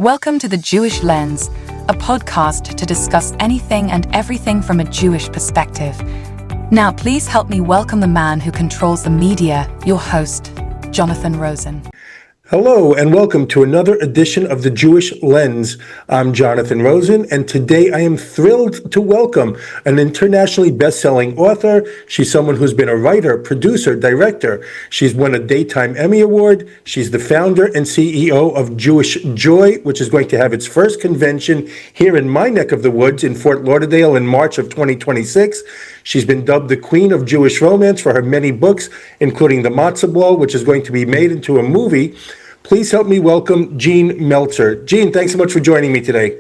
Welcome to The Jewish Lens, a podcast to discuss anything and everything from a Jewish perspective. Now, please help me welcome the man who controls the media, your host, Jonathan Rosen. Hello, and welcome to another edition of The Jewish Lens. I'm Jonathan Rosen, and today I am thrilled to welcome an internationally best-selling author. She's someone who's been a writer, producer, director. She's won a Daytime Emmy Award. She's the founder and CEO of Jewish Joy, which is going to have its first convention here in my neck of the woods in Fort Lauderdale in March of 2026. She's been dubbed the Queen of Jewish Romance for her many books, including the Matzah Ball, which is going to be made into a movie. Please help me welcome Jean Meltzer. Jean, thanks so much for joining me today.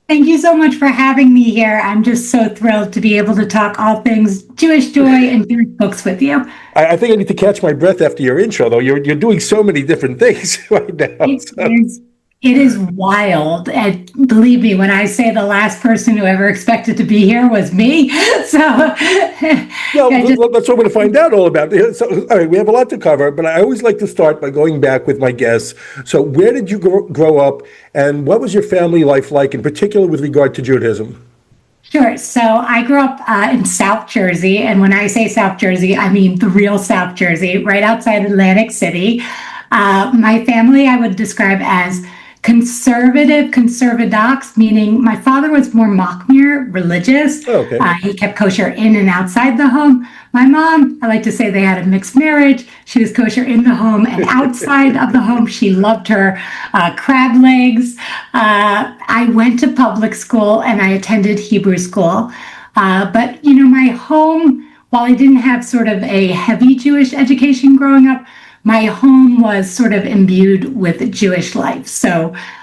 Thank you so much for having me here. I'm just so thrilled to be able to talk all things Jewish joy and Jewish books with you. I think I need to catch my breath after your intro, though. You're doing so many different things right now. It is wild. And believe me, when I say the last person who ever expected to be here was me. So that's what we're going to find out all about. So, all right, we have a lot to cover, but I always like to start by going back with my guests. So where did you grow up, and what was your family life like, in particular with regard to Judaism? Sure. So I grew up in South Jersey. And when I say South Jersey, I mean the real South Jersey, right outside Atlantic City. My family I would describe as conservadox, meaning my father was more Machmir, religious. Oh, okay. He kept kosher in and outside the home. My mom, I like to say they had a mixed marriage. She was kosher in the home and outside of the home. She loved her crab legs. I went to public school and I attended Hebrew school. But, my home, while I didn't have sort of a heavy Jewish education growing up, my home was sort of imbued with Jewish life,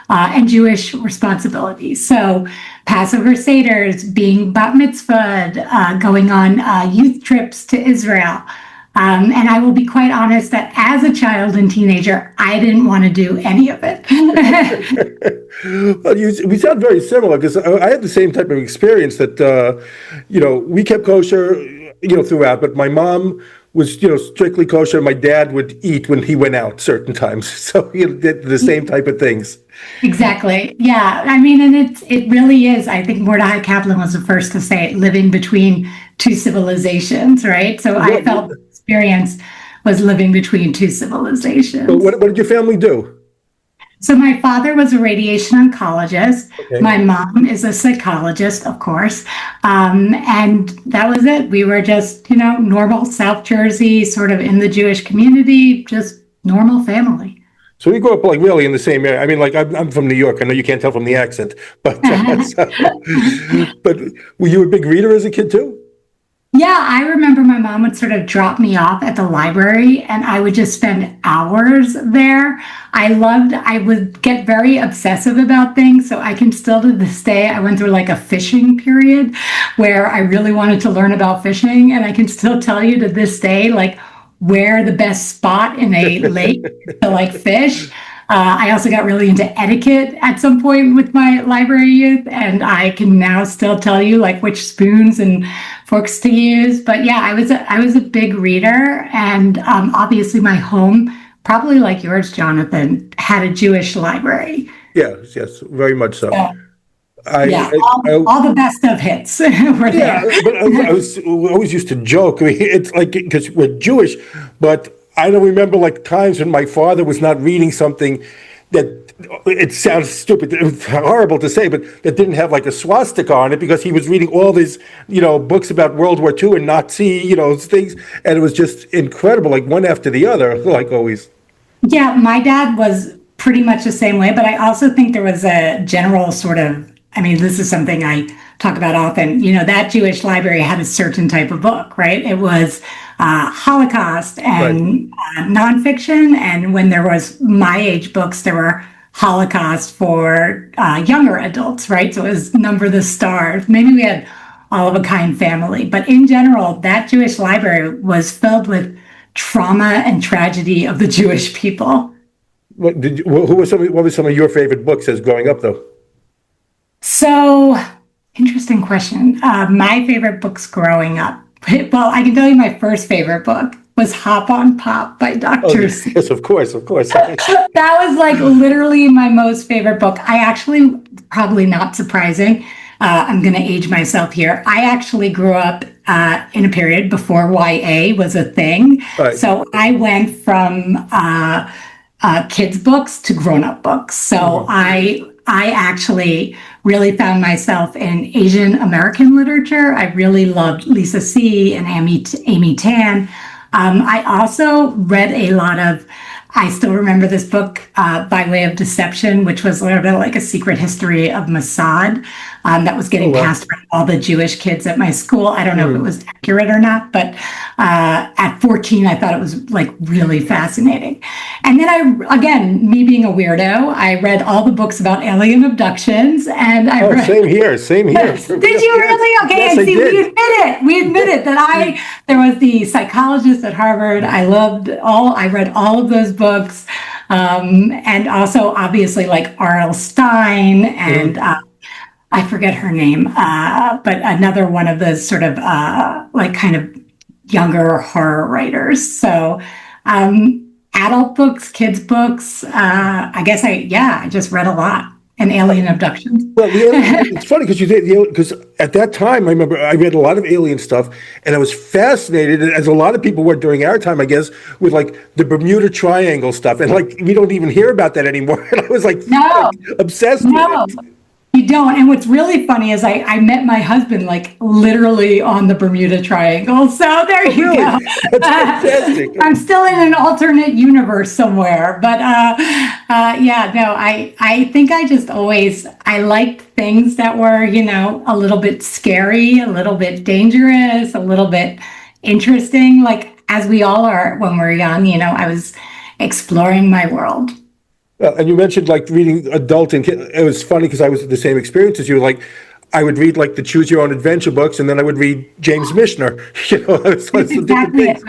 and Jewish responsibilities. So Passover Seders, being bat mitzvahed, going on youth trips to Israel. And I will be quite honest that as a child and teenager, I didn't want to do any of it. Well, we sound very similar, because I had the same type of experience that, we kept kosher, throughout, but my mom was, strictly kosher. My dad would eat when he went out certain times. So he did the same type of things. Exactly. Yeah. I mean, and it really is. I think Mordecai Kaplan was the first to say it, living between two civilizations, right? So I felt the experience was living between two civilizations. So what did your family do? So my father was a radiation oncologist. Okay. My mom is a psychologist, of course. And that was it. We were just, normal South Jersey, sort of in the Jewish community, just normal family. So we grew up really in the same area. I mean, I'm from New York. I know you can't tell from the accent, but but were you a big reader as a kid too? Yeah, I remember my mom would sort of drop me off at the library and I would just spend hours there. I would get very obsessive about things. So I can still to this day, I went through a fishing period where I really wanted to learn about fishing. And I can still tell you to this day, where the best spot in a lake to fish. I also got really into etiquette at some point with my library youth, and I can now still tell you which spoons and forks to use. But yeah, I was a big reader, and obviously my home, probably like yours, Jonathan, had a Jewish librray. Yes, very much so. All the best of hits were there. Yeah, but I always used to joke. I mean, it's because we're Jewish, but I don't remember times when my father was not reading something that, it sounds stupid, it's horrible to say, but that didn't have a swastika on it, because he was reading all these, books about World War II and Nazi, things, and it was just incredible, one after the other, always. Yeah, my dad was pretty much the same way, but I also think there was a general sort of, this is something I talk about often, that Jewish library had a certain type of book, right? It was Holocaust and nonfiction. And when there was my age books, there were Holocaust for younger adults, right? So it was Number the Stars. Maybe we had All of a Kind Family. But in general, that Jewish library was filled with trauma and tragedy of the Jewish people. What were some of your favorite books as growing up, though? So, interesting question. My favorite books growing up. Well, I can tell you my first favorite book was Hop on Pop by Dr. Yes, of course. That was like literally my most favorite book. I actually, probably not surprising, I'm going to age myself here. I actually grew up in a period before YA was a thing. Right. So I went from kids' books to grown-up books. So I actually really found myself in Asian American literature. I really loved Lisa C. and Amy Tan. I also read a lot of, I still remember this book, By Way of Deception, which was a little bit like a secret history of Mossad that was getting passed around all the Jewish kids at my school. I don't know if it was accurate or not, but at 14, I thought it was like really fascinating. And then again, me being a weirdo, I read all the books about alien abductions, and I read. Same here. Did you really? Okay, yes, and see, we admit it that there was the psychologist at Harvard. I read all of those books, and also obviously like R.L. Stein and I forget her name, but another one of the sort of like kind of younger horror writers. So adult books, kids books. I guess I just read a lot. And alien abductions. Well, it's funny because at that time, I remember I read a lot of alien stuff, and I was fascinated, as a lot of people were during our time, I guess, with like the Bermuda Triangle stuff, and like we don't even hear about that anymore. And I was like, obsessed with it. You don't. And what's really funny is I met my husband like literally on the Bermuda Triangle. So there you go. That's fantastic. I'm still in an alternate universe somewhere. But I think I just I liked things that were, a little bit scary, a little bit dangerous, a little bit interesting. Like as we all are when we're young, I was exploring my world. And you mentioned like reading adult and kid. It was funny because I was the same experience as you. Like, I would read like the Choose Your Own Adventure books, and then I would read James Michener. That's exactly it.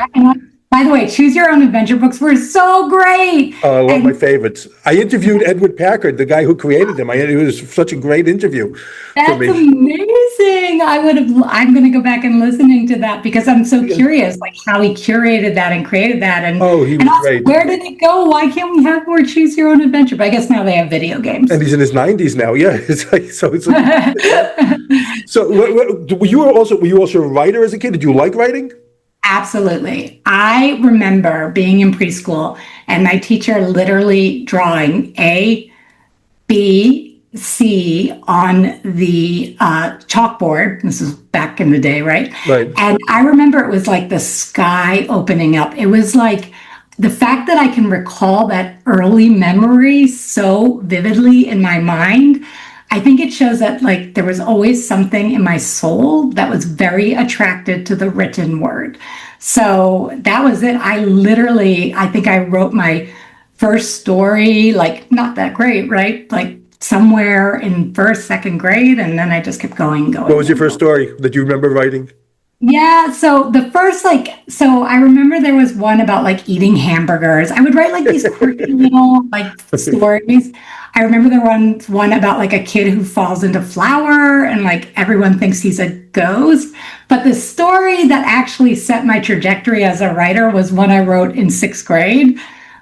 By the way, Choose Your Own Adventure books were so great. Oh, I love my favorites. I interviewed Edward Packard, the guy who created them. It was such a great interview. That's amazing. I'm going to go back and listening to that because I'm so curious, like how he curated that and created that. And he was also, great. Where did it go? Why can't we have more Choose Your Own Adventure? But I guess now they have video games. And he's in his 90s now. Yeah, it's like so. It's like, so were you also a writer as a kid? Did you like writing? Absolutely. I remember being in preschool and my teacher literally drawing A, B, C on the chalkboard. This is back in the day, right? Right. And I remember it was like the sky opening up. It was like the fact that I can recall that early memory so vividly in my mind. I think it shows that like there was always something in my soul that was very attracted to the written word. So that was it. I think I wrote my first story, like not that great, right? Like somewhere in first, second grade. And then I just kept going. What was your first story that you remember writing? Yeah, so the first, I remember there was one about like eating hamburgers. I would write like these quirky little like stories. I remember there was one about like a kid who falls into flour and like everyone thinks he's a ghost. But the story that actually set my trajectory as a writer was one I wrote in sixth grade.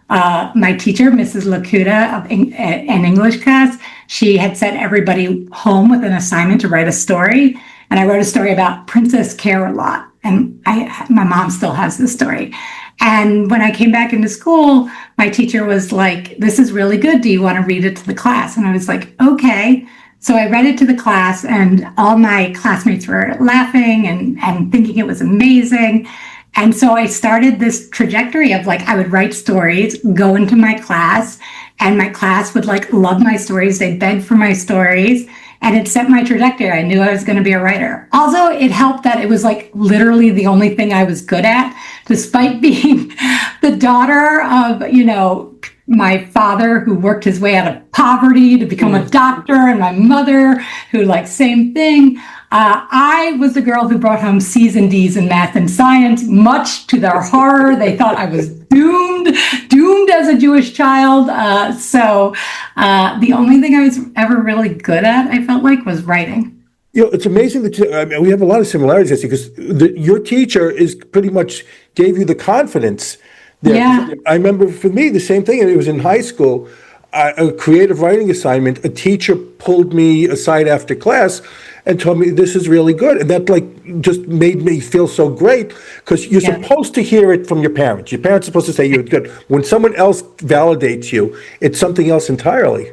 My teacher, Mrs. Lakuta in English class, she had sent everybody home with an assignment to write a story. And I wrote a story about Princess Care-a-Lot. And my mom still has this story. And when I came back into school, my teacher was like, this is really good. Do you want to read it to the class? And I was like, okay. So I read it to the class and all my classmates were laughing and thinking it was amazing. And so I started this trajectory of like, I would write stories, go into my class, and my class would like love my stories. They'd beg for my stories. And it set my trajectory. I knew I was going to be a writer. Also, it helped that it was like literally the only thing I was good at, despite being the daughter of, my father who worked his way out of poverty to become a doctor, and my mother who same thing. I was the girl who brought home C's and D's in math and science, much to their horror. They thought I was doomed as a Jewish child. So the only thing I was ever really good at, I felt like, was writing. It's amazing that I mean, we have a lot of similarities, I see, because your teacher is pretty much gave you the confidence there. Yeah. I remember for me, the same thing, and it was in high school, a creative writing assignment, a teacher pulled me aside after class and told me this is really good. And that like just made me feel so great because you're supposed to hear it from your parents. Your parents are supposed to say you're good. When someone else validates you, it's something else entirely.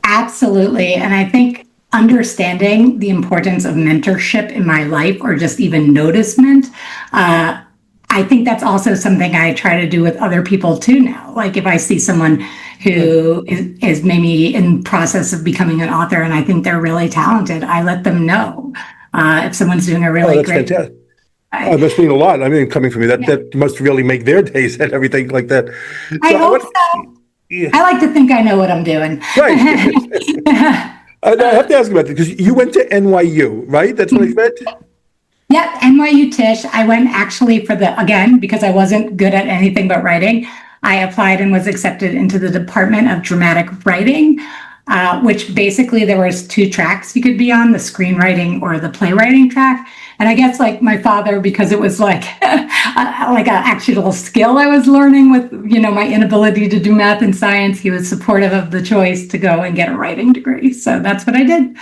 Absolutely. And I think understanding the importance of mentorship in my life or just even noticement, I think that's also something I try to do with other people too now. Like if I see someone who is maybe in process of becoming an author and I think they're really talented, I let them know. If someone's doing a really That's great fantastic. Must mean a lot. I mean, coming from you, that must really make their days and everything like that. I hope so. Yeah. I like to think I know what I'm doing. Right. I have to ask about this because you went to NYU, right? That's what I meant. Yep, NYU Tisch. I went actually because I wasn't good at anything but writing, I applied and was accepted into the Department of Dramatic Writing, which basically there was two tracks you could be on, the screenwriting or the playwriting track. And I guess like my father, because it was like like an actual skill I was learning with, my inability to do math and science, he was supportive of the choice to go and get a writing degree. So that's what I did.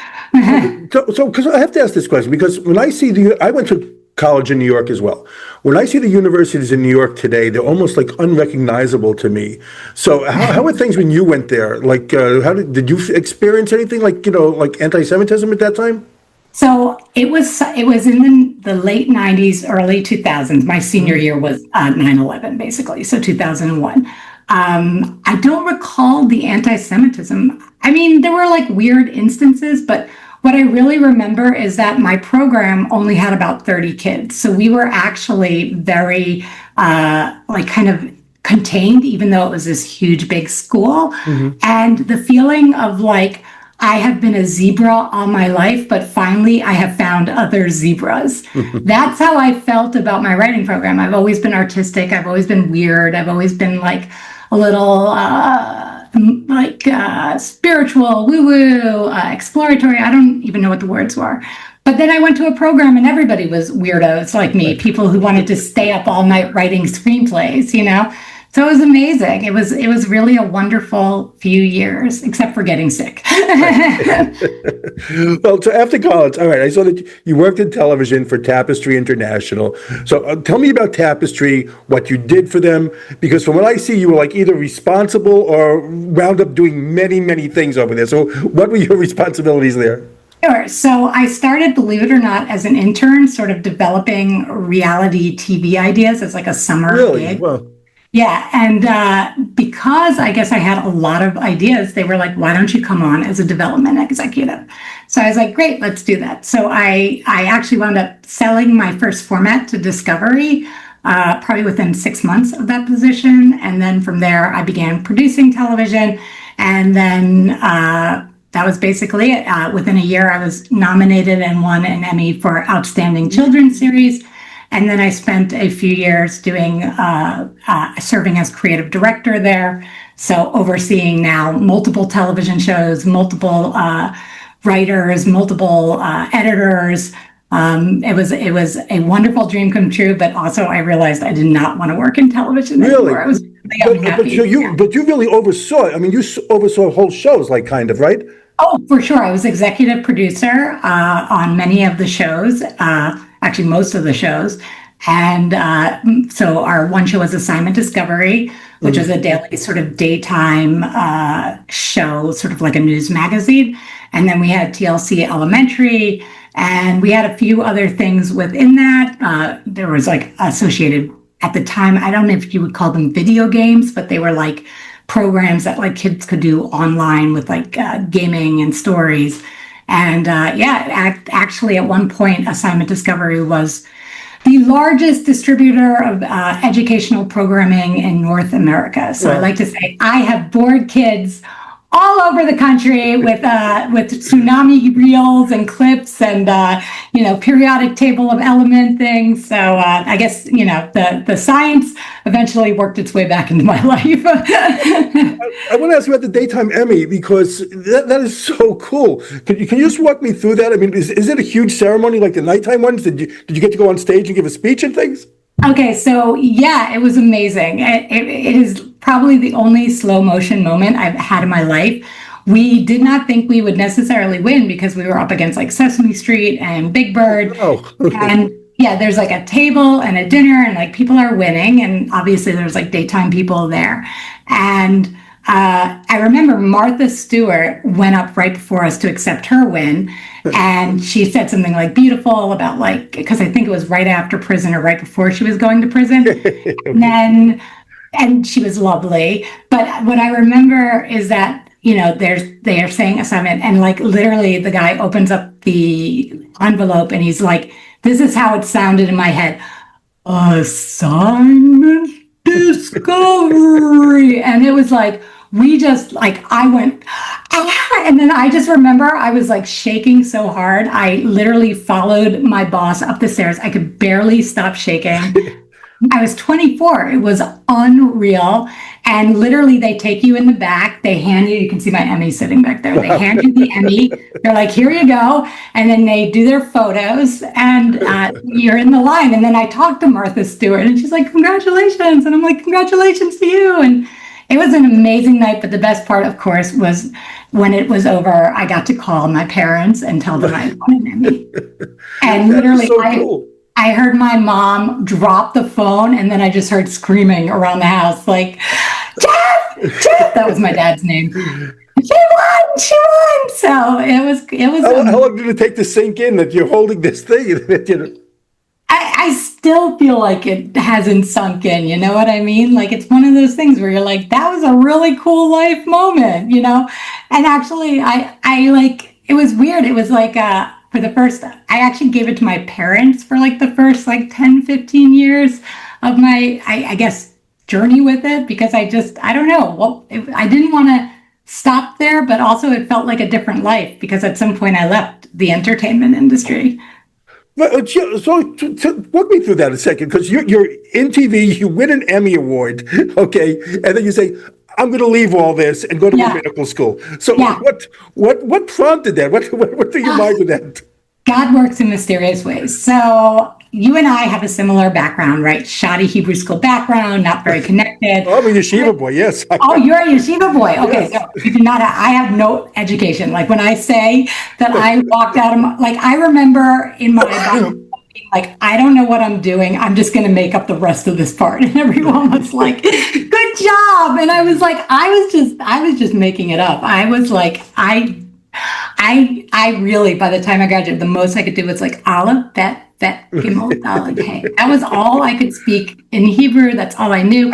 So, because I have to ask this question, because when I see I went to college in New York as well. When I see the universities in New York today, they're almost like unrecognizable to me. So how are things when you went there? Like, how did you experience anything like, like anti-Semitism at that time? So it was in the late 90s, early 2000s. My senior year was 9/11, basically, so 2001. I don't recall the anti-Semitism. I mean, there were like weird instances, but what I really remember is that my program only had about 30 kids. So we were actually very kind of contained, even though it was this huge, big school. Mm-hmm. And the feeling of like, I have been a zebra all my life, but finally I have found other zebras. That's how I felt about my writing program. I've always been artistic. I've always been weird. I've always been like a little spiritual, woo-woo, exploratory. I don't even know what the words were. But then I went to a program and everybody was weirdos like me, people who wanted to stay up all night writing screenplays, So it was amazing. It was really a wonderful few years, except for getting sick. Well, so after college, all right, I saw that you worked in television for Tapestry International. So tell me about Tapestry, what you did for them, because from what I see, you were like either responsible or wound up doing many, many things over there. So what were your responsibilities there? Sure. So I started, believe it or not, as an intern, sort of developing reality TV ideas as like a summer gig. Well. Yeah, and because I guess I had a lot of ideas, they were like, why don't you come on as a development executive? So I was like, great, let's do that. So I actually wound up selling my first format to Discovery, probably within 6 months of that position. And then from there, I began producing television. And then that was basically it. Within a year, I was nominated and won an Emmy for Outstanding Children's Series. And then I spent a few years doing, serving as creative director there. So overseeing now multiple television shows, multiple writers, multiple editors. It was a wonderful dream come true, but also I realized I did not want to work in television anymore. I was really unhappy. But you really oversaw it. I mean, you oversaw whole shows, like kind of, right? Oh, for sure. I was executive producer on many of the shows. Actually most of the shows. And so our one show was Assignment Discovery, which was a daily sort of daytime show, sort of like a news magazine. And then we had TLC Elementary, and we had a few other things within that. There was like associated at the time, I don't know if you would call them video games, but they were like programs that like kids could do online with like gaming and stories. And actually at one point, Assignment Discovery was the largest distributor of educational programming in North America. So I like to say I have bored kids all over the country with tsunami reels and clips and periodic table of element things. So I guess the science eventually worked its way back into my life. I want to ask you about the Daytime Emmy because that is so cool. Can you just walk me through that? I mean, is it a huge ceremony like the nighttime ones? Did you get to go on stage and give a speech and things? Okay, so yeah, it was amazing. It is probably the only slow motion moment I've had in my life. We did not think we would necessarily win because we were up against like Sesame Street and Big Bird. Oh. And yeah, there's like a table and a dinner and like people are winning. And obviously there's like daytime people there. And I remember Martha Stewart went up right before us to accept her win. And she said something like beautiful about like, because I think it was right after prison or right before she was going to prison. And she was lovely. But what I remember is that, they are saying assignment and like literally the guy opens up the envelope and he's like, this is how it sounded in my head. Assignment discovery. And it was like, we just like, I went, and then I just remember I was like shaking so hard. I literally followed my boss up the stairs. I could barely stop shaking. I was 24. It was unreal. And literally they take you in the back. They hand you can see my Emmy sitting back there. They hand you the Emmy. They're like, here you go. And then they do their photos and you're in the line. And then I talked to Martha Stewart and she's like, congratulations. And I'm like, congratulations to you. And it was an amazing night. But the best part, of course, was when it was over, I got to call my parents and tell them I won an Emmy. And literally, cool. I heard my mom drop the phone and then I just heard screaming around the house like, Jeff! That was my dad's name. She won! So it was. How long did it take to sink in that you're holding this thing? I still feel like it hasn't sunk in, you know what I mean? Like it's one of those things where you're like, that was a really cool life moment, And actually I like, it was weird. It was like, for the first, I actually gave it to my parents for like the first like 10, 15 years of my, I guess, journey with it because I don't know. I didn't want to stop there, but also it felt like a different life because at some point I left the entertainment industry. So walk me through that a second, because you're in TV, you win an Emmy Award, okay, and then you say, I'm going to leave all this and go to medical school. So what prompted that? What threw your mind to that? God works in mysterious ways. So you and I have a similar background, right? Shoddy Hebrew school background, not very connected. I'm a yeshiva boy, yes. Oh, you're a yeshiva boy. Okay, Yes. so you do not. I have no education. Like when I say that I walked out of like I remember in my body, like I don't know what I'm doing. I'm just going to make up the rest of this part, and everyone was like, "Good job!" And I was like, I was just making it up. I was like, I really, by the time I graduated, the most I could do was like Aleph, Bet, Gimel, Dalet, Hey. That was all I could speak in Hebrew. That's all I knew.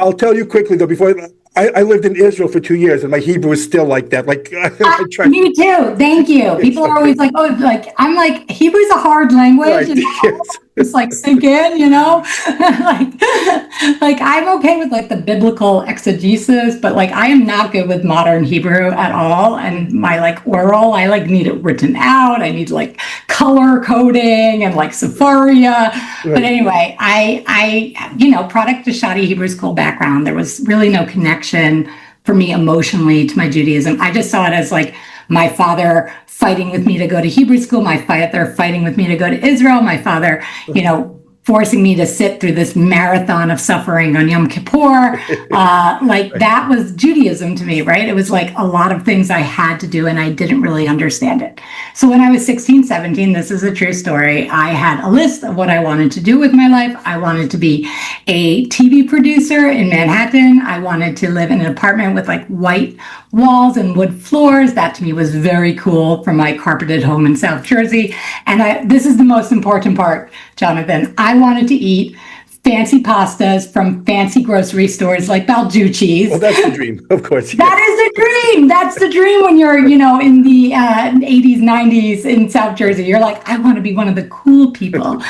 I'll tell you quickly though, before I lived in Israel for 2 years, and my Hebrew is still like that. Like I tried. Me too. Thank you. People are always like, "Oh, like I'm like Hebrew's a hard language." Right. And Yes. just like sink in, like I'm okay with like the biblical exegesis, but like I am not good with modern Hebrew at all. And my like oral, I like need it written out. I need like color coding and like Sepharia. Right. But anyway, I product of Shoddy Hebrew school background, there was really no connection for me emotionally to my Judaism. I just saw it as like my father fighting with me to go to Hebrew school, my father fighting with me to go to Israel, my father, forcing me to sit through this marathon of suffering on Yom Kippur. Like that was Judaism to me, right? It was like a lot of things I had to do and I didn't really understand it. So when I was 16, 17, this is a true story, I had a list of what I wanted to do with my life. I wanted to be a TV producer in Manhattan. I wanted to live in an apartment with like white walls and wood floors. That to me was very cool from my carpeted home in South Jersey. And this is the most important part, Jonathan. I wanted to eat fancy pastas from fancy grocery stores like Balducci's. Well, that's the dream, of course. That is the dream. That's the dream when you're, in the 80s, 90s in South Jersey. You're like, I want to be one of the cool people.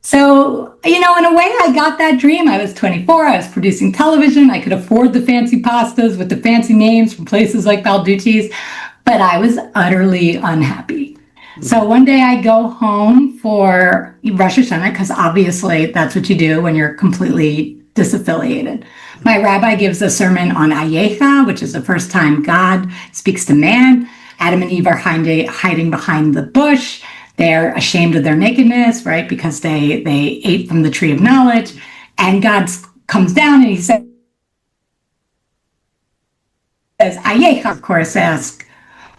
So, in a way, I got that dream. I was 24. I was producing television. I could afford the fancy pastas with the fancy names from places like Balducci's, but I was utterly unhappy. So one day I go home for Rosh Hashanah, because obviously that's what you do when you're completely disaffiliated. My rabbi gives a sermon on Ayecha, which is the first time God speaks to man. Adam and Eve are hiding behind the bush. They're ashamed of their nakedness, right? Because they ate from the tree of knowledge. And God comes down and he says, Ayecha, of course, asks,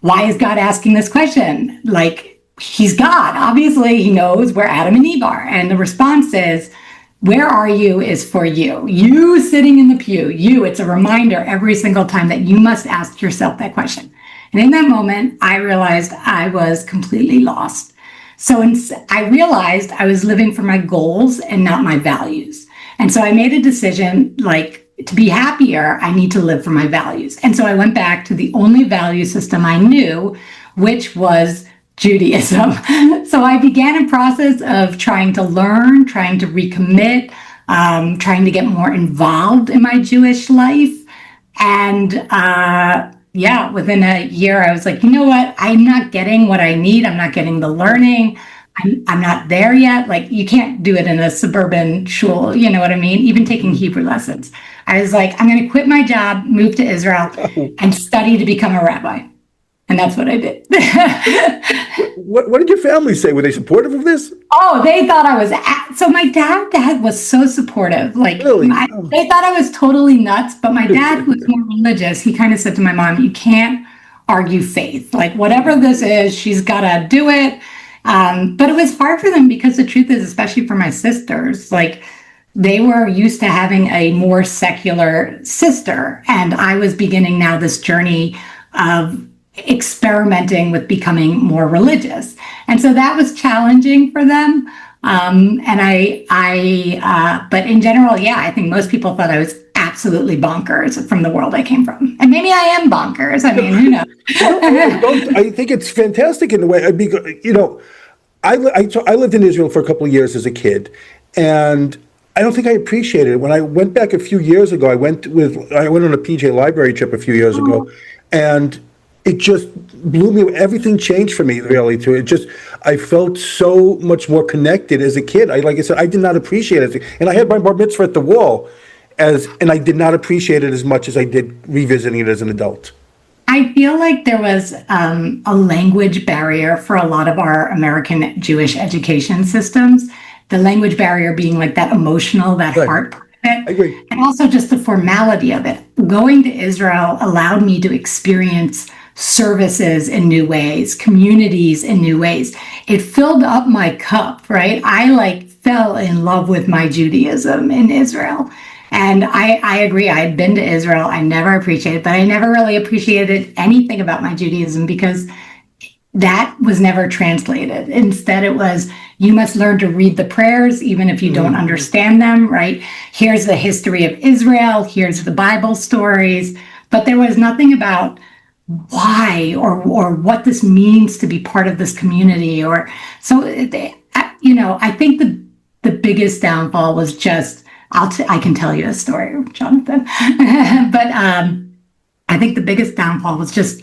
why is God asking this question? Like, he's God. Obviously, he knows where Adam and Eve are. And the response is, where are you is for you. You sitting in the pew, it's a reminder every single time that you must ask yourself that question. And in that moment, I realized I was completely lost. So I realized I was living for my goals and not my values. And so I made a decision, like, to be happier, I need to live for my values. And so I went back to the only value system I knew, which was Judaism. So I began a process of trying to learn, trying to recommit, trying to get more involved in my Jewish life. And within a year, I was like, you know what? I'm not getting what I need. I'm not getting the learning. I'm not there yet. Like, you can't do it in a suburban shul, you know what I mean? Even taking Hebrew lessons. I was like, I'm going to quit my job, move to Israel, and study to become a rabbi. And that's what I did. What did your family say? Were they supportive of this? Oh, they thought I was... So my dad was so supportive. Like, really? They thought I was totally nuts. But my dad, who was more religious, he kind of said to my mom, you can't argue faith. Like, whatever this is, she's got to do it. But it was hard for them because the truth is, especially for my sisters, like, they were used to having a more secular sister. And I was beginning now this journey of experimenting with becoming more religious. And so that was challenging for them. But in general, I think most people thought I was absolutely bonkers from the world I came from. And maybe I am bonkers. I mean, who knows? I think it's fantastic in a way. Because, I lived in Israel for a couple of years as a kid, and I don't think I appreciated it. When I went back a few years ago, I went on a PJ library trip a few years ago, and it just blew me away. Everything changed for me, really. I felt so much more connected as a kid. Like I said, I did not appreciate it. And I had my bar mitzvah at the wall, and I did not appreciate it as much as I did revisiting it as an adult. I feel like there was a language barrier for a lot of our American Jewish education systems. The language barrier being like that emotional, that heart part of it. I agree. And also just the formality of it. Going to Israel allowed me to experience services in new ways, communities in new ways. It filled up my cup, right? I fell in love with my Judaism in Israel. And I agree. I had been to Israel. I never appreciated it, but I never really appreciated anything about my Judaism because that was never translated. Instead, it was, you must learn to read the prayers, even if you don't understand them, right? Here's the history of Israel. Here's the Bible stories. But there was nothing about why or what this means to be part of this community. I think the biggest downfall was just, I can tell you a story, Jonathan, but I think the biggest downfall was just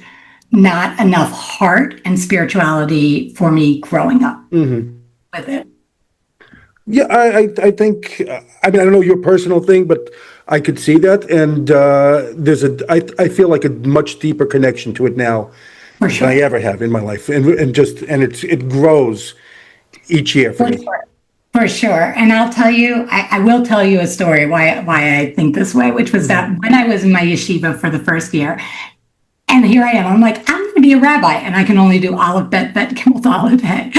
not enough heart and spirituality for me growing up with it. Yeah, I think, I don't know your personal thing, but I could see that. And I feel like a much deeper connection to it now For sure. than I ever have in my life. And it grows each year for me. For sure. And I will tell you a story why I think this way, which was that when I was in my yeshiva for the first year, and here I am, I'm like, I'm going to be a rabbi, and I can only do Aleph, Bet, Gimel, Dalet, Hey.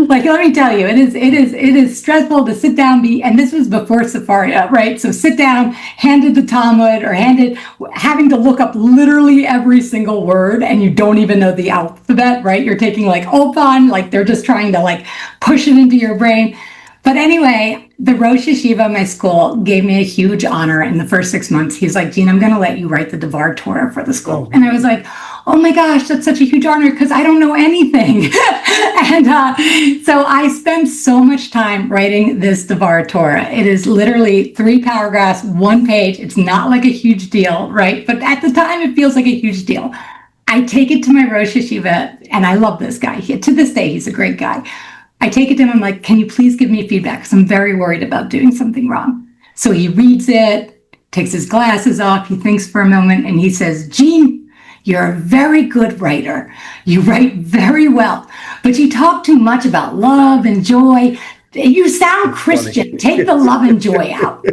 Like, let me tell you, it is stressful to sit down, and this was before Sephardia, right? So sit down, handed the Talmud, or having to look up literally every single word, and you don't even know the alphabet, right? You're taking Opon, they're just trying to push it into your brain. But anyway, the Rosh Yeshiva of my school gave me a huge honor in the first 6 months. He's like, Jean, I'm going to let you write the Devar Torah for the school. And I was like, oh my gosh, that's such a huge honor because I don't know anything. And so I spent so much time writing this Devar Torah. It is literally 3 paragraphs, 1 page. It's not like a huge deal, right? But at the time, it feels like a huge deal. I take it to my Rosh Yeshiva, and I love this guy. To this day, he's a great guy. I take it to him, I'm like, can you please give me feedback? Because I'm very worried about doing something wrong. So he reads it, takes his glasses off, he thinks for a moment, and he says, Jean, you're a very good writer. You write very well, but you talk too much about love and joy. You sound Christian. Take the love and joy out.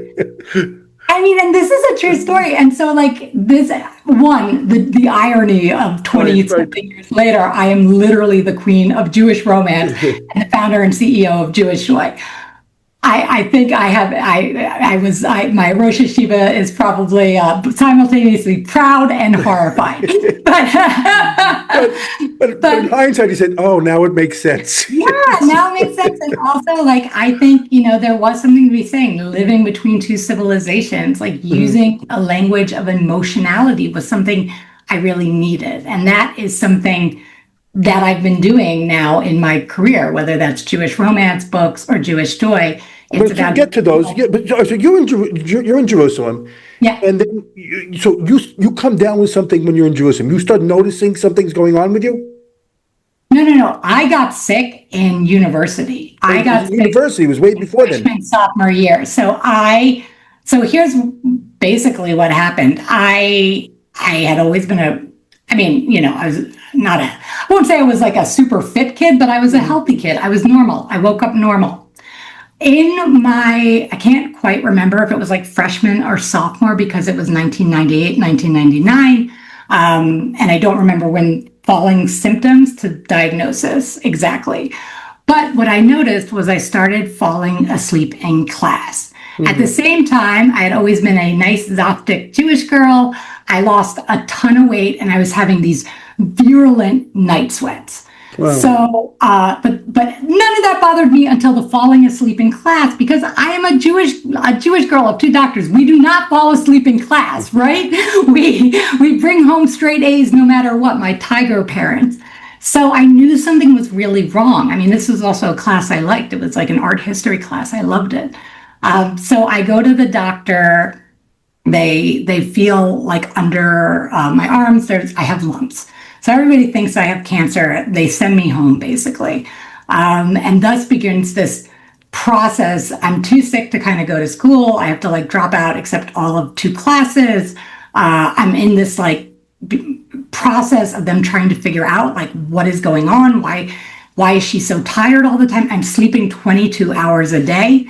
I mean, and this is a true story. And so like this the irony of 20-something years later, I am literally the queen of Jewish romance and the founder and CEO of Jewish Joy. I think my Rosh Yeshiva is probably simultaneously proud and horrified. But in hindsight, he said, oh, now it makes sense. Yeah, now it makes sense. And also, like, I think, there was something to be saying, living between 2 civilizations, like using a language of emotionality was something I really needed. And that is something that I've been doing now in my career, whether that's Jewish romance books or Jewish Joy. But to get to those, so you're in Jerusalem, yeah, and then you come down with something when you're in Jerusalem. You start noticing something's going on with you. No. I got sick in university. University was way before then. Freshman, sophomore year. So here's basically what happened. I had always been I was I won't say I was like a super fit kid, but I was a healthy kid. I was normal. I woke up normal. I can't quite remember if it was like freshman or sophomore because it was 1998, 1999. And I don't remember when falling symptoms to diagnosis exactly. But what I noticed was I started falling asleep in class. At the same time, I had always been a nice Zoptic Jewish girl. I lost a ton of weight and I was having these virulent night sweats. Wow. So, but none of that bothered me until the falling asleep in class, because I am a Jewish girl of 2 doctors. We do not fall asleep in class, right? We bring home straight A's no matter what, my tiger parents. So I knew something was really wrong. I mean, this was also a class I liked. It was like an art history class. I loved it. So I go to the doctor. They feel like under my arms, I have lumps. So everybody thinks I have cancer. They send me home, basically. And thus begins this process. I'm too sick to kind of go to school. I have to like drop out, accept all of 2 classes. I'm in this like process of them trying to figure out like what is going on. Why is she so tired all the time? I'm sleeping 22 hours a day.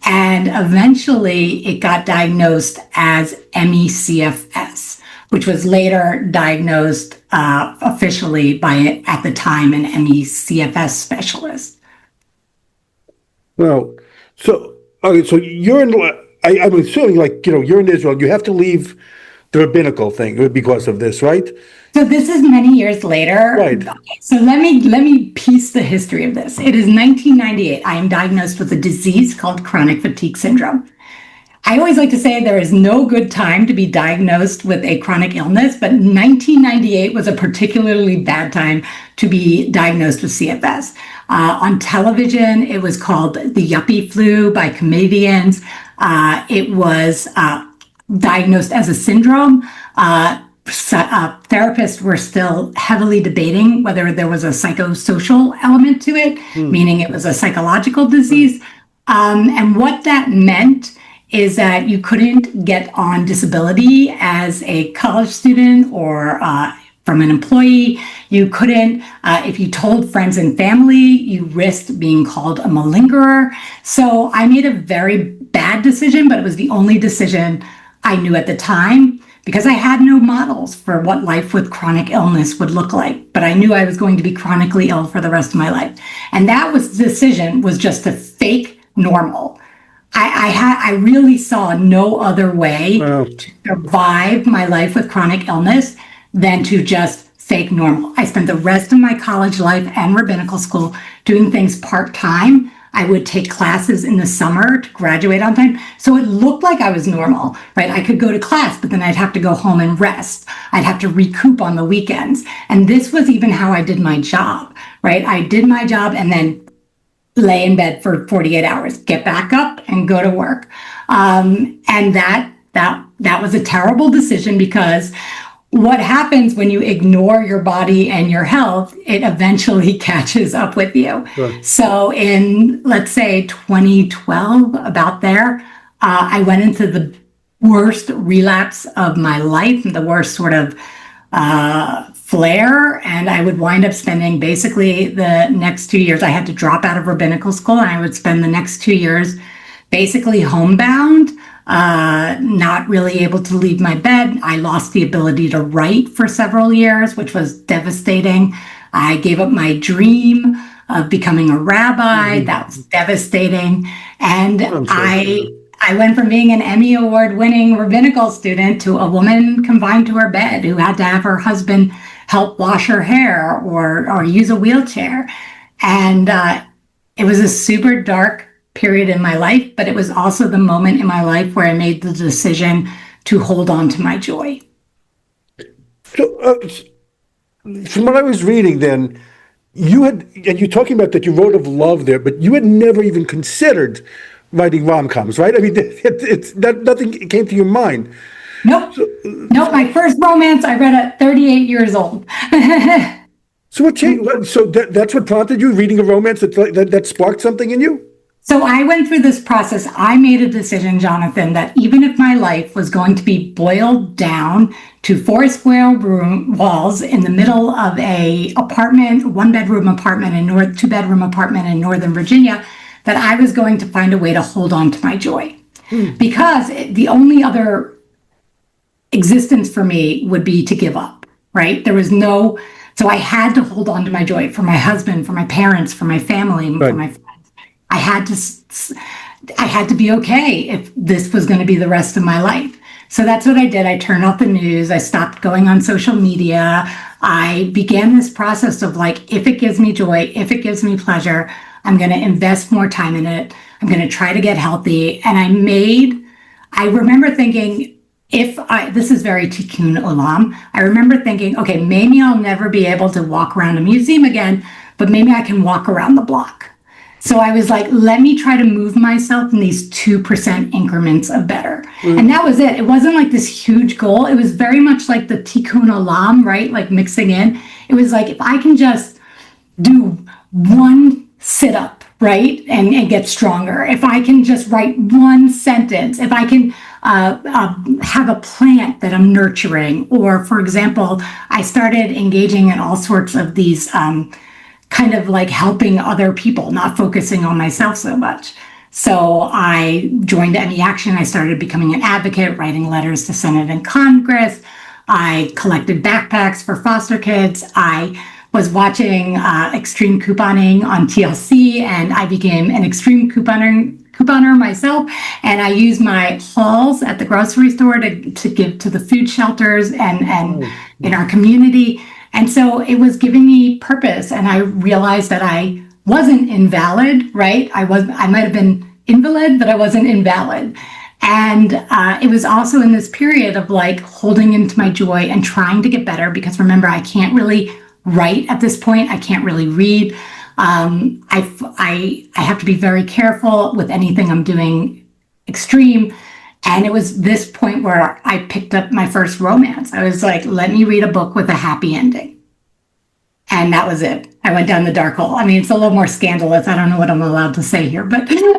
And eventually it got diagnosed as ME/CFS, which was later diagnosed officially by, at the time, an ME/CFS specialist. Well, so you're in, I'm assuming you're in Israel, you have to leave the rabbinical thing because of this, right? So this is many years later. Right. So let me piece the history of this. It is 1998. I am diagnosed with a disease called chronic fatigue syndrome. I always like to say there is no good time to be diagnosed with a chronic illness, but 1998 was a particularly bad time to be diagnosed with CFS. On television, it was called the yuppie flu by comedians. It was diagnosed as a syndrome. Therapists were still heavily debating whether there was a psychosocial element to it, meaning it was a psychological disease. And what that meant is that you couldn't get on disability as a college student or from an employee. You couldn't, if you told friends and family, you risked being called a malingerer. So I made a very bad decision, but it was the only decision I knew at the time, because I had no models for what life with chronic illness would look like. But I knew I was going to be chronically ill for the rest of my life. And that was the decision, was just to fake normal. I really saw no other way to survive my life with chronic illness than to just fake normal. I spent the rest of my college life and rabbinical school doing things part-time I would take classes in the summer to graduate on time. So it looked like I was normal, right? I could go to class, but then I'd have to go home and rest. I'd have to recoup on the weekends. And this was even how I did my job, right? I did my job and then lay in bed for 48 hours, get back up and go to work. And that was a terrible decision, because what happens when you ignore your body and your health, it eventually catches up with you. Right. So in, let's say, 2012, about there, I went into the worst relapse of my life, the worst sort of flare, and I would wind up spending basically the next 2 years. I had to drop out of rabbinical school, and I would spend the next 2 years basically homebound, not really able to leave my bed. I lost the ability to write for several years, which was devastating. I gave up my dream of becoming a rabbi. Mm-hmm. That was devastating. And I went from being an Emmy Award winning rabbinical student to a woman confined to her bed who had to have her husband help wash her hair or use a wheelchair. And it was a super dark period in my life, but it was also the moment in my life where I made the decision to hold on to my joy. So, from what I was reading then, and you're talking about that you wrote of love there, but you had never even considered writing rom-coms, right? I mean, nothing came to your mind. Nope. Nope. My first romance I read at 38 years old. So what changed? So that's what prompted you, reading a romance that sparked something in you? So I went through this process. I made a decision, Jonathan, that even if my life was going to be boiled down to 4 square room walls in the middle of a apartment, 1-bedroom apartment and 2-bedroom apartment in Northern Virginia, that I was going to find a way to hold on to my joy. Because the only other existence for me would be to give up, right? So I had to hold on to my joy for my husband, for my parents, for my family, right, for my friends. I had to be okay if this was going to be the rest of my life. So that's what I did. I turned off the news. I stopped going on social media. I began this process of like, if it gives me joy, if it gives me pleasure, I'm going to invest more time in it. I'm going to try to get healthy. And I remember thinking, this is very tikkun olam. I remember thinking, okay, maybe I'll never be able to walk around a museum again, but maybe I can walk around the block. So I was like, let me try to move myself in these 2% increments of better. And that was it. It wasn't like this huge goal. It was very much like the tikkun olam, right? Like mixing in. It was like, if I can just do one sit up, right? And get stronger. If I can just write one sentence, if I can have a plant that I'm nurturing, or for example, I started engaging in all sorts of these kind of like helping other people, not focusing on myself so much. So I joined Emmy Action. I started becoming an advocate, writing letters to Senate and Congress. I collected backpacks for foster kids. I was watching extreme couponing on TLC, and I became an extreme couponer myself. And I used my hauls at the grocery store to give to the food shelters and in our community. And so it was giving me purpose, and I realized that I wasn't invalid, right? I might have been invalid, but I wasn't invalid. And it was also in this period of like holding into my joy and trying to get better, because remember, I can't really write at this point. I can't really read. I have to be very careful with anything I'm doing extreme. And it was this point where I picked up my first romance. I was like, let me read a book with a happy ending. And that was it. I went down the dark hole. I mean, it's a little more scandalous. I don't know what I'm allowed to say here, but you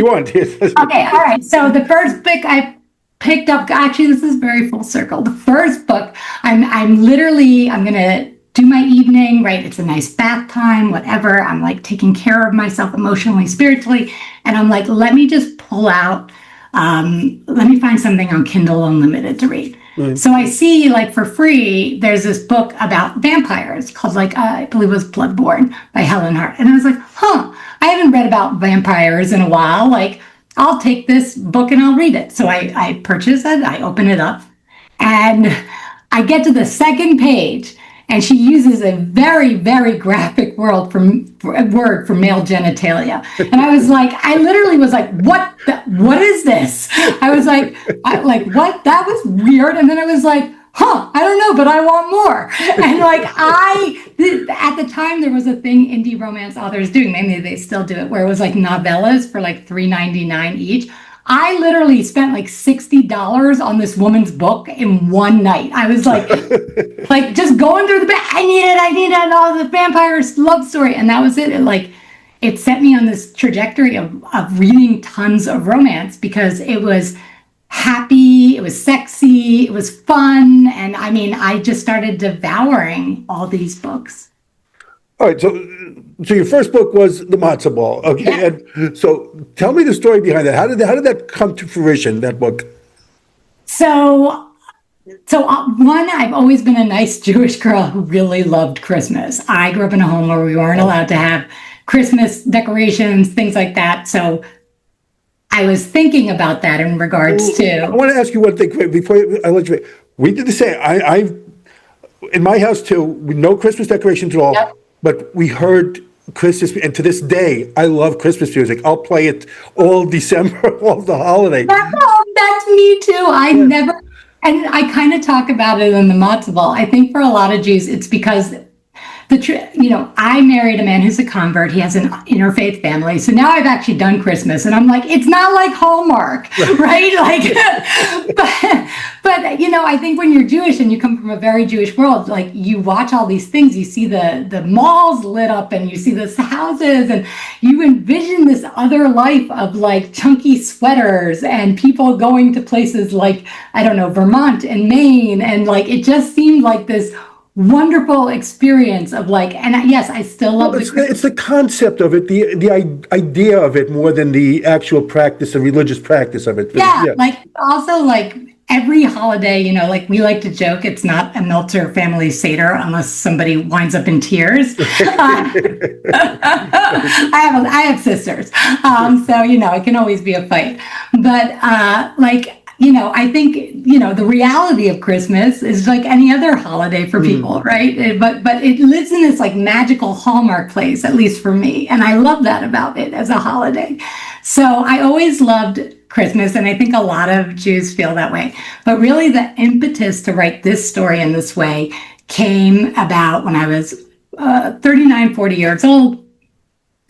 want. Okay, all right. So the first book I picked up, actually, this is very full circle. The first book, I'm going to do my evening, right? It's a nice bath time, whatever. I'm like taking care of myself emotionally, spiritually. And I'm like, let me just pull out, let me find something on Kindle Unlimited to read. Right. So I see, like, for free, there's this book about vampires called, like, I believe it was Bloodborne by Helen Hart. And I was like, I haven't read about vampires in a while. Like, I'll take this book and I'll read it. So I purchase it, I open it up, and I get to the second page, And she uses a very, very graphic word for male genitalia. And I was like, I literally was like, what is this? I was like, what? That was weird. And then I was like, I don't know, but I want more. And like, at the time, there was a thing indie romance authors doing, maybe they still do it, where it was like novellas for like $3.99 each. I literally spent like $60 on this woman's book in one night. I was like, just going through the back. I need it. All the vampires love story. And that was it. It set me on this trajectory of reading tons of romance because it was happy, it was sexy, it was fun. And I mean, I just started devouring all these books. All right, so your first book was The Matzah Ball, okay? Yeah. And so tell me the story behind that. How did that come to fruition, that book? So one, I've always been a nice Jewish girl who really loved Christmas. I grew up in a home where we weren't allowed to have Christmas decorations, things like that. So I was thinking about that in regards to... I want to ask you one thing before I let you... We did the same. I in my house, too, no Christmas decorations at all. Yep. But we heard Christmas, and to this day, I love Christmas music. I'll play it all December, all the holiday. That's me too. And I kind of talk about it in the Matzah Ball. I think for a lot of Jews, it's because I married a man who's a convert. He has an interfaith family. So now I've actually done Christmas and I'm like, it's not like Hallmark, right? But I think when you're Jewish and you come from a very Jewish world, like you watch all these things, you see the malls lit up and you see the houses and you envision this other life of like chunky sweaters and people going to places like, I don't know, Vermont and Maine. And like, it just seemed like this wonderful experience of like, and yes, I still love it's the concept of it, the idea of it more than the actual practice, the religious practice of it. Yeah. Like also like every holiday, like we like to joke, it's not a Meltzer family Seder unless somebody winds up in tears. I have sisters, so it can always be a fight. But I think, the reality of Christmas is like any other holiday for people, right? But it lives in this like magical Hallmark place, at least for me. And I love that about it as a holiday. So I always loved Christmas. And I think a lot of Jews feel that way. But really the impetus to write this story in this way came about when I was 39, 40 years old.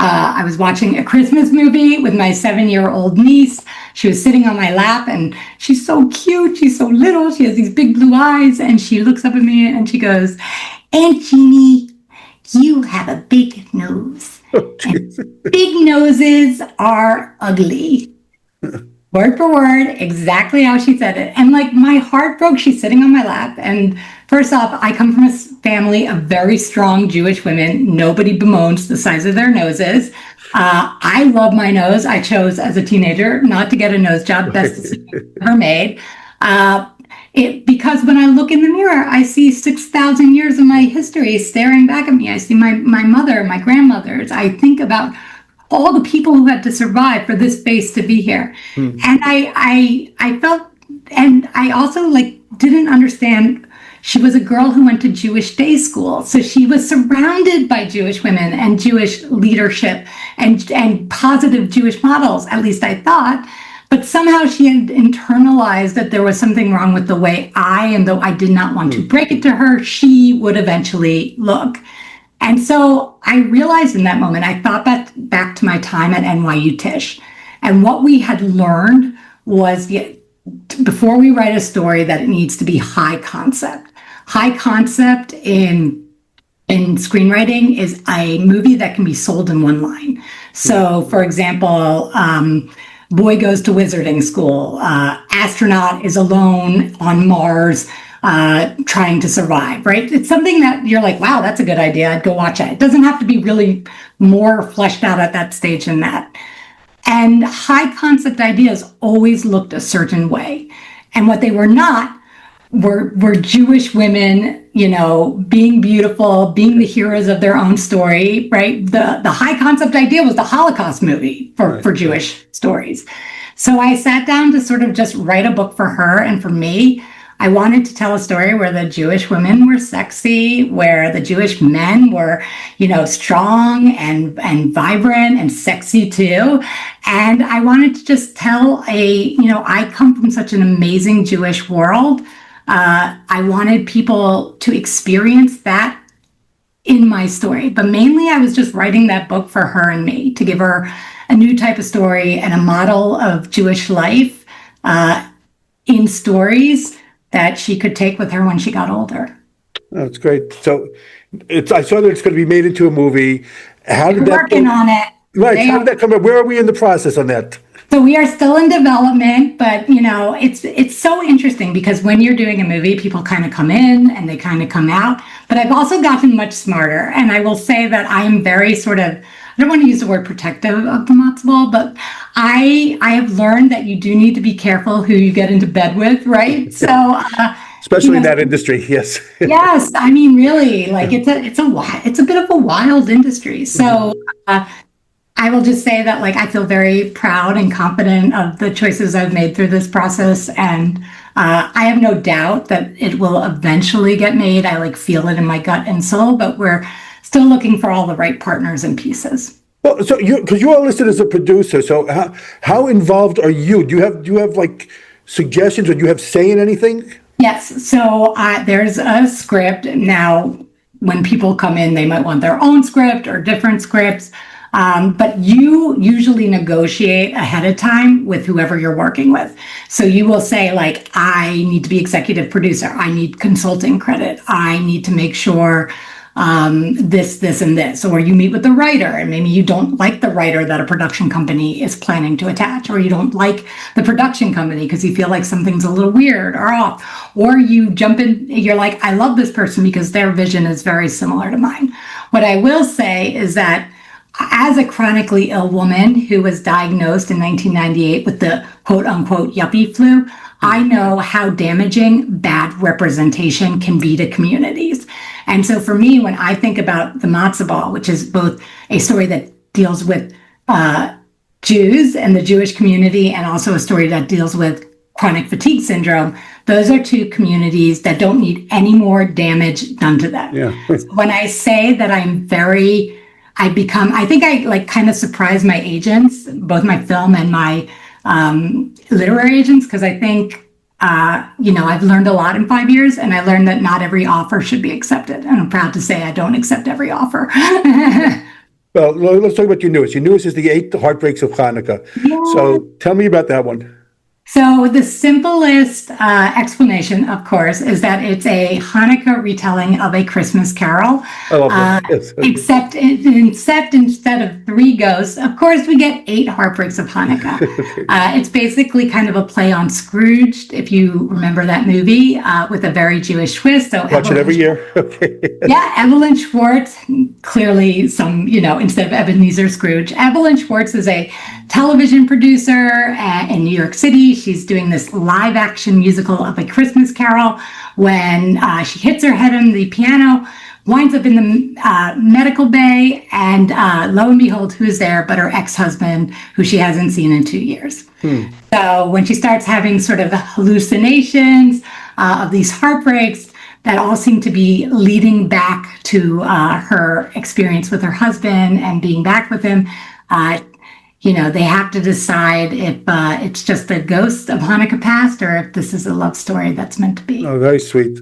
I was watching a Christmas movie with my 7-year-old niece. She was sitting on my lap and she's so cute. She's so little. She has these big blue eyes and she looks up at me and she goes, "Aunt Jeannie, you have a big nose. And big noses are ugly." Word for word, exactly how she said it. And like my heart broke. She's sitting on my lap. And first off, I come from a family of very strong Jewish women. Nobody bemoans the size of their noses. I love my nose. I chose as a teenager not to get a nose job. Best decision I've ever made. Because when I look in the mirror, I see 6,000 years of my history staring back at me. I see my mother, my grandmothers. I think about all the people who had to survive for this face to be here. And I felt, and I also didn't understand. She was a girl who went to Jewish day school. So she was surrounded by Jewish women and Jewish leadership and positive Jewish models, at least I thought. But somehow she had internalized that there was something wrong with the way and though I did not want to break it to her, she would eventually look. And so I realized in that moment, I thought back to my time at NYU Tisch. And what we had learned was before we write a story that it needs to be high concept. High concept in screenwriting is a movie that can be sold in one line. So for example, boy goes to wizarding school, astronaut is alone on Mars, trying to survive, right? It's something that you're like, wow, that's a good idea. I'd go watch it. It doesn't have to be really more fleshed out at that stage than that. And high concept ideas always looked a certain way. And what they were not were Jewish women, being beautiful, being the heroes of their own story, right? The high concept idea was the Holocaust movie for Jewish stories. So I sat down to sort of just write a book for her and for me. I wanted to tell a story where the Jewish women were sexy, where the Jewish men were, strong and vibrant and sexy too. And I wanted to just tell I come from such an amazing Jewish world. I wanted people to experience that in my story, but mainly I was just writing that book for her and me to give her a new type of story and a model of Jewish life in stories that she could take with her when she got older. Oh, that's great. So I saw that it's going to be made into a movie. How did We're working on it. Right. How did that come up? Where are we in the process on that? So we are still in development, but it's so interesting because when you're doing a movie, people kind of come in and they kind of come out. But I've also gotten much smarter, and I will say that I am very I don't want to use the word protective of the Matzah Ball, but I have learned that you do need to be careful who you get into bed with, right? So especially in that industry, yes. Yes, I mean, really, like it's a bit of a wild industry. So I will just say that, like, I feel very proud and confident of the choices I've made through this process, and I have no doubt that it will eventually get made. I feel it in my gut and soul, but we're still looking for all the right partners and pieces. Well, so because you are listed as a producer, so how involved are you? Do you have like suggestions, or do you have say in anything? Yes. So there's a script. Now, when people come in, they might want their own script or different scripts. But you usually negotiate ahead of time with whoever you're working with. So you will say, like, I need to be executive producer. I need consulting credit. I need to make sure this, and this. Or you meet with the writer, and maybe you don't like the writer that a production company is planning to attach, or you don't like the production company because you feel like something's a little weird or off. Or you jump in, you're like, I love this person because their vision is very similar to mine. What I will say is that as a chronically ill woman who was diagnosed in 1998 with the quote unquote yuppie flu, I know how damaging bad representation can be to communities. And so for me, when I think about the Matzah Ball, which is both a story that deals with Jews and the Jewish community, and also a story that deals with chronic fatigue syndrome, those are two communities that don't need any more damage done to them. Yeah. When I say that I think I kind of surprise my agents, both my film and my literary agents, because I think, I've learned a lot in 5 years, and I learned that not every offer should be accepted. And I'm proud to say I don't accept every offer. Well, let's talk about your newest. Your newest is the 8 Heartbreaks of Hanukkah. Yeah. So tell me about that one. So the simplest explanation, of course, is that it's a Hanukkah retelling of A Christmas Carol. I love that. Yes. Except instead of 3 ghosts, of course, we get 8 Heartbreaks of Hanukkah. It's basically kind of a play on Scrooge, if you remember that movie, with a very Jewish twist. So watch it every year. Okay. Yeah, Evelyn Schwartz, clearly instead of Ebenezer Scrooge. Evelyn Schwartz is a television producer in New York City. She's doing this live action musical of A Christmas Carol when she hits her head on the piano, winds up in the medical bay, and lo and behold, who's there but her ex-husband, who she hasn't seen in 2 years. So when she starts having sort of hallucinations of these heartbreaks that all seem to be leading back to her experience with her husband and being back with him, they have to decide if it's just a ghost of Hanukkah past or if this is a love story that's meant to be. Oh, very sweet.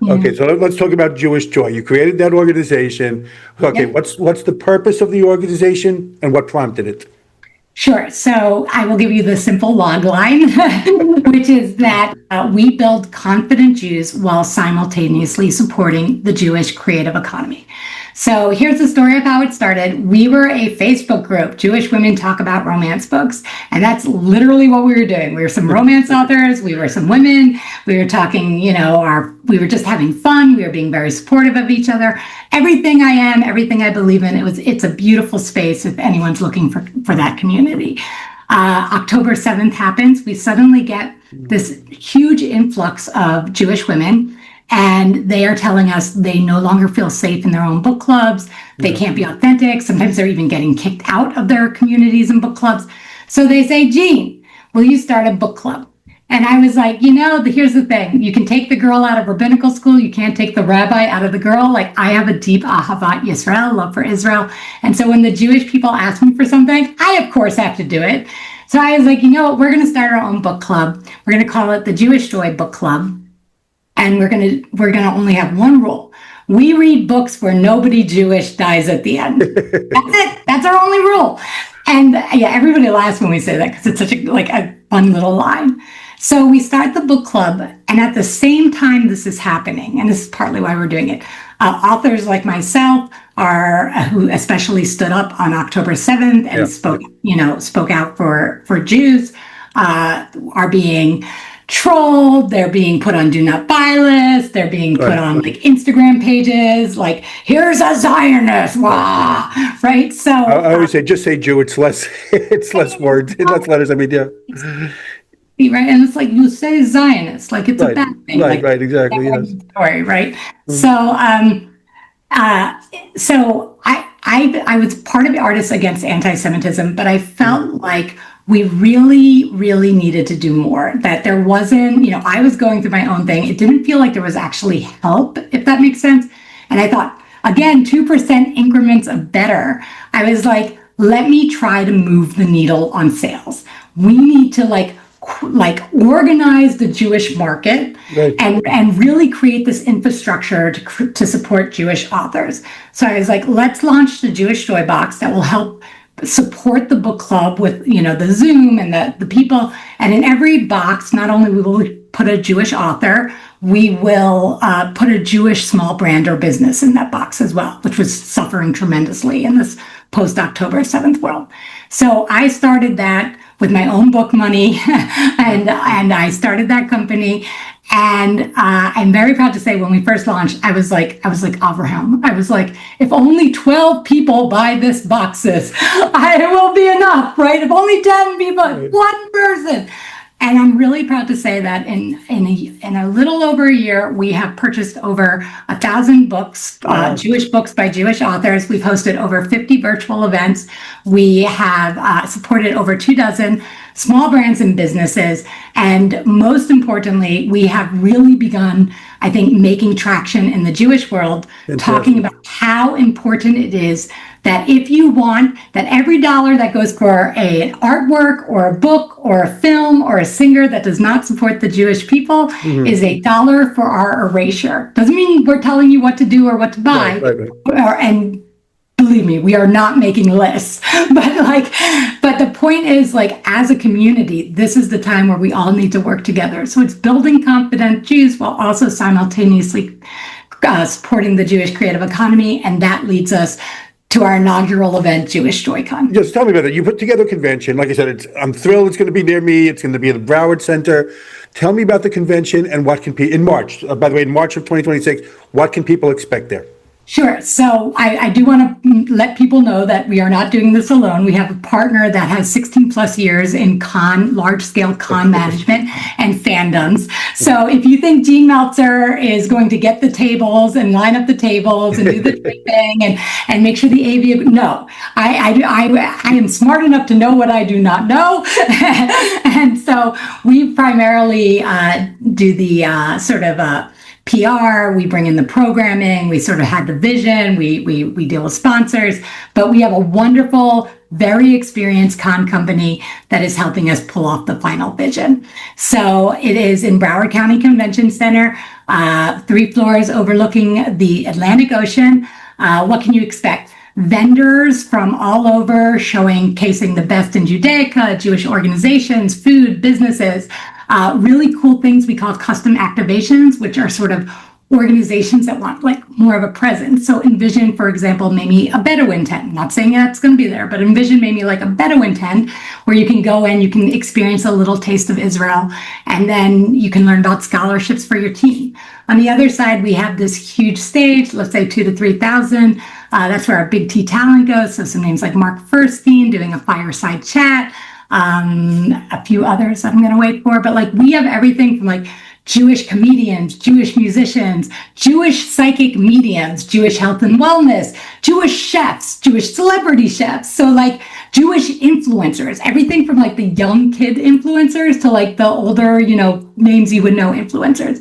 Yeah. Okay, so let's talk about Jewish Joy. You created that organization. Okay, yep. What's the purpose of the organization and what prompted it? Sure. So I will give you the simple log line, which is that we build confident Jews while simultaneously supporting the Jewish creative economy. So here's the story of how it started. We were a Facebook group, Jewish Women Talk About Romance Books. And that's literally what we were doing. We were some romance authors. We were some women. We were talking, we were just having fun. We were being very supportive of each other. Everything I am, everything I believe in, it's a beautiful space if anyone's looking for that community. October 7th happens. We suddenly get this huge influx of Jewish women. And they are telling us they no longer feel safe in their own book clubs. They can't be authentic. Sometimes they're even getting kicked out of their communities and book clubs. So they say, Jean, will you start a book club? And I was like, here's the thing. You can take the girl out of rabbinical school. You can't take the rabbi out of the girl. Like, I have a deep ahavat Yisrael, love for Israel. And so when the Jewish people ask me for something, I, of course, have to do it. So I was like, we're going to start our own book club. We're going to call it the Jewish Joy Book Club. And we're going to only have one rule. We read books where nobody Jewish dies at the end. That's it. That's our only rule. And yeah, everybody laughs when we say that because it's such a fun little line. So we start the book club, and at the same time this is happening, and this is partly why we're doing it, authors like myself who especially stood up on October 7th and spoke out for Jews, are being trolled. They're being put on do not buy lists. They're being put on Instagram pages. Like, here's a Zionist, wah, right? So I always say, just say Jew. It's less words, less letters. I mean, yeah. Right, and it's like, you say Zionist, like it's a bad thing. Right, exactly. Yes. Story, right? Mm-hmm. So I was part of the Artists Against Anti-Semitism, but I felt like we really, really needed to do more. That there wasn't, I was going through my own thing. It didn't feel like there was actually help, if that makes sense. And I thought, again, 2% increments of better. I was like, let me try to move the needle on sales. We need to organize the Jewish market, right, and really create this infrastructure to support Jewish authors. So I was like, let's launch the Jewish Joy Box that will help support the book club with, the Zoom and the people. And in every box, not only will we put a Jewish author, we will put a Jewish small brand or business in that box as well, which was suffering tremendously in this post-October 7th world. So I started that with my own book money, and I started that company. And I'm very proud to say, when we first launched, I was like Abraham. I was like, if only 12 people buy this boxes, it will be enough, right? If only 10 people, one person. And I'm really proud to say that in a little over a year, we have purchased over 1,000 books, Jewish books by Jewish authors. We've hosted over 50 virtual events. We have supported over 24 small brands and businesses. And most importantly, we have really begun, I think, making traction in the Jewish world, talking about how important it is that if you want that every dollar that goes for an artwork or a book or a film or a singer that does not support the Jewish people is a dollar for our erasure. Doesn't mean we're telling you what to do or what to buy. Right. And believe me, we are not making lists. But the point is, as a community, this is the time where we all need to work together. So it's building confident Jews while also simultaneously supporting the Jewish creative economy. And that leads us to our inaugural event, Jewish Joy Con. Just tell me about it. You put together a convention. Like I said, I'm thrilled it's going to be near me. It's going to be at the Broward Center. Tell me about the convention and what can be in March. By the way, in March of 2026, what can people expect there? Sure. So I do want to let people know that we are not doing this alone. We have a partner that has 16 plus years in large scale con management and fandoms. So if you think Gene Meltzer is going to get the tables and line up the tables and do the thing and make sure the AV, no, I am smart enough to know what I do not know. And so we primarily do the sort of PR, we bring in the programming, we sort of had the vision, we deal with sponsors, but we have a wonderful, very experienced con company that is helping us pull off the final vision. So it is in Broward County Convention Center, 3 floors overlooking the Atlantic Ocean. What can you expect? Vendors from all over showcasing the best in Judaica, Jewish organizations, food, businesses, really cool things we call custom activations, which are sort of organizations that want more of a presence. So envision, for example, maybe a Bedouin tent. I'm not saying that's going to be there, but envision maybe like a Bedouin tent where you can go in, you can experience a little taste of Israel, and then you can learn about scholarships for your team. On the other side, we have this huge stage, let's say 2,000 to 3,000. That's where our big T talent goes. So some names like Mark Furstein doing a fireside chat, a few others that I'm going to wait for. But we have everything from Jewish comedians, Jewish musicians, Jewish psychic mediums, Jewish health and wellness, Jewish chefs, Jewish celebrity chefs. So like Jewish influencers, everything from like the young kid influencers to like the older, names you would know influencers.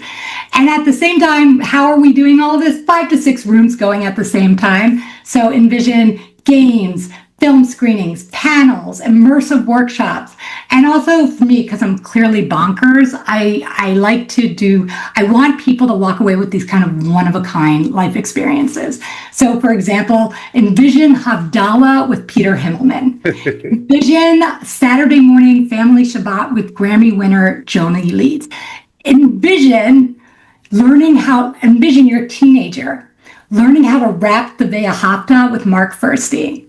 And at the same time, how are we doing all of this? 5 to 6 rooms going at the same time. So envision games, film screenings, panels, immersive workshops. And also for me, because I'm clearly bonkers, I want people to walk away with these kind of one-of-a-kind life experiences. So for example, envision Havdalah with Peter Himmelman. Envision Saturday morning family Shabbat with Grammy winner Jonah Leeds. Envision your teenager learning how to rap the Ve'ahavta with Mark Furstein.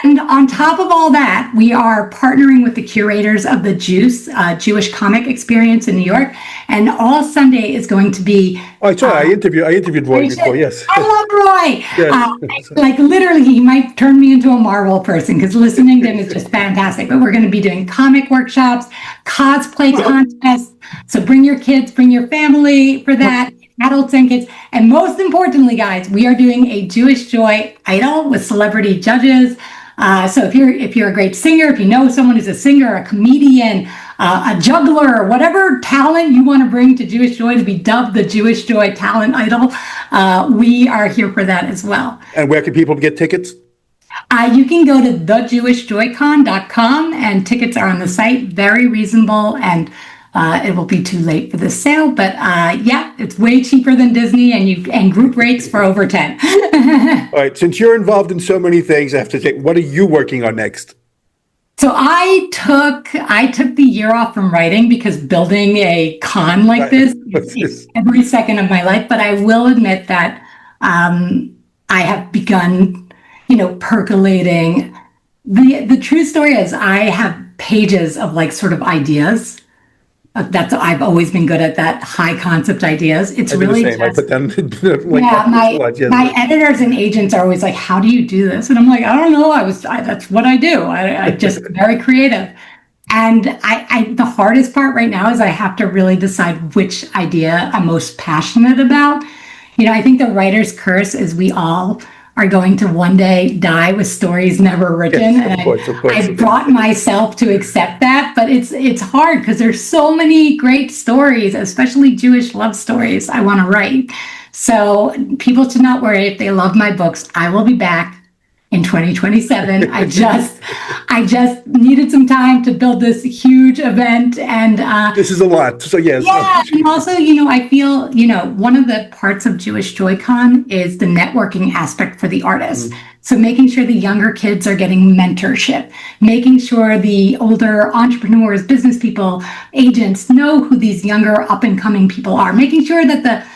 And on top of all that, we are partnering with the curators of the Juice, Jewish Comic Experience in New York. And all Sunday is going to be... Oh, sorry, I interviewed Roy before, yes. I love Roy. Yes. Like literally, he might turn me into a Marvel person because listening to him is just fantastic. But we're going to be doing comic workshops, cosplay contests. So bring your kids, bring your family for that. Adults and kids. And most importantly, guys, we are doing a Jewish Joy Idol with celebrity judges. So if you're a great singer, if you know someone who's a singer, a comedian, a juggler, whatever talent you want to bring to Jewish Joy to be dubbed the Jewish Joy Talent Idol, we are here for that as well. And where can people get tickets? You can go to thejewishjoycon.com and tickets are on the site, very reasonable, and it will be too late for the sale, but it's way cheaper than Disney, and group rates for over 10. All right, since you're involved in so many things, I have to say, what are you working on next? So I took the year off from writing because building a con like this is every second of my life. But I will admit that I have begun, percolating. The true story is I have pages of like sort of ideas. I've always been good at that, high concept ideas. It's really just, I put them my editors and agents are always like, "How do you do this?" And I'm like, "I don't know. That's what I do. I just very creative." And the hardest part right now is I have to really decide which idea I'm most passionate about. I think the writer's curse is we all are going to one day die with stories never written. Yes, of course. I've brought myself to accept that, but it's hard because there's so many great stories, especially Jewish love stories I want to write. So people should not worry if they love my books. I will be back in 2027. I just needed some time to build this huge event, and this is a lot. So yes. Yeah, and also, I feel, one of the parts of Jewish Joy Con is the networking aspect for the artists. Mm-hmm. So making sure the younger kids are getting mentorship, making sure the older entrepreneurs, business people, agents know who these younger up and coming people are, making sure that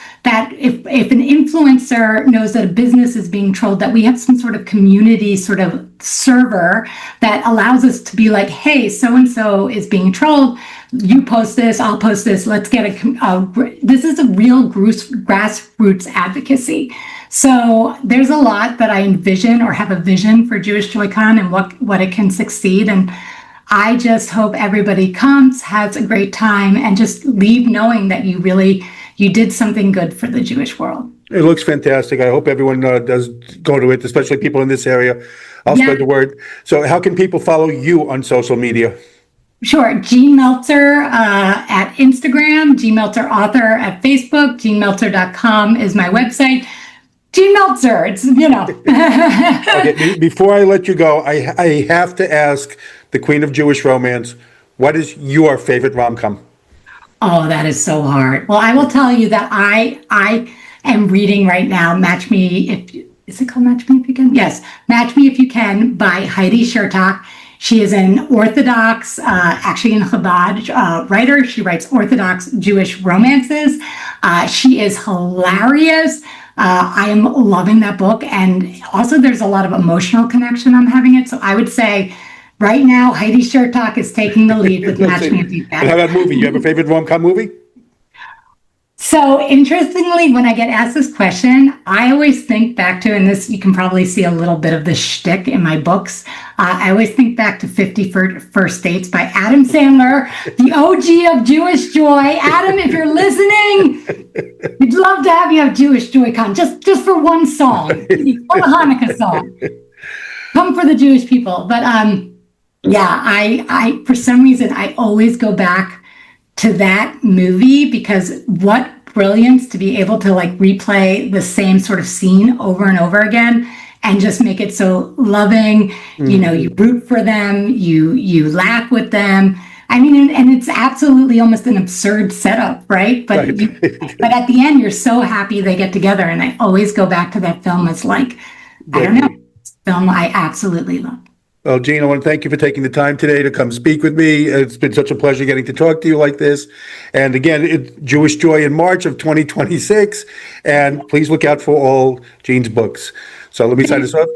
if an influencer knows that a business is being trolled, that we have some sort of community sort of server that allows us to be like, hey, so-and-so is being trolled. You post this, I'll post this. Let's get this is a real grassroots advocacy. So there's a lot that I envision or have a vision for Jewish Joy Con and what it can succeed. And I just hope everybody comes, has a great time, and just leave knowing that you did something good for the Jewish world. It looks fantastic. I hope everyone does go to it, especially people in this area. I'll spread the word. So how can people follow you on social media? Sure. Jean Meltzer at Instagram, Jean Meltzer author at Facebook, jeanmeltzer.com is my website. Jean Meltzer, it's, Okay, before I let you go, I have to ask the Queen of Jewish Romance, what is your favorite rom-com? Oh, that is so hard. Well, I will tell you that I am reading right now, is it called Match Me If You Can? Yes, Match Me If You Can by Heidi Shertak. She is an Orthodox, actually in Chabad writer. She writes Orthodox Jewish romances. She is hilarious. I am loving that book. And also there's a lot of emotional connection I'm having it. So I would say right now, Heidi Shertak is taking the lead with Match Me If You Can. And how about movie? You have a favorite rom-com movie? So interestingly, when I get asked this question, I always think back to, and this, you can probably see a little bit of the shtick in my books. I always think back to 50 First Dates by Adam Sandler, the OG of Jewish Joy. Adam, if you're listening, we'd love to have you have Jewish Joy Con, just for one song, or a Hanukkah song. Come for the Jewish people. But yeah, I for some reason, I always go back to that movie, because what brilliance to be able to like replay the same sort of scene over and over again and just make it so loving. You know, you root for them, you laugh with them. I mean, and it's absolutely almost an absurd setup, right? But but at the end, you're so happy they get together. And I always go back to that film as like, I don't know, film I absolutely love. Well, Jean, I want to thank you for taking the time today to come speak with me. It's been such a pleasure getting to talk to you like this. And again, it's Jewish Joy in March of 2026. And please look out for all Jean's books. So let me sign this off.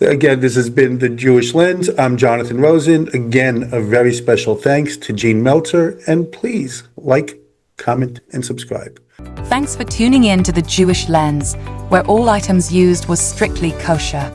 Again, this has been The Jewish Lens. I'm Jonathan Rosen. Again, a very special thanks to Jean Meltzer. And please like, comment, and subscribe. Thanks for tuning in to The Jewish Lens, where all items used was strictly kosher.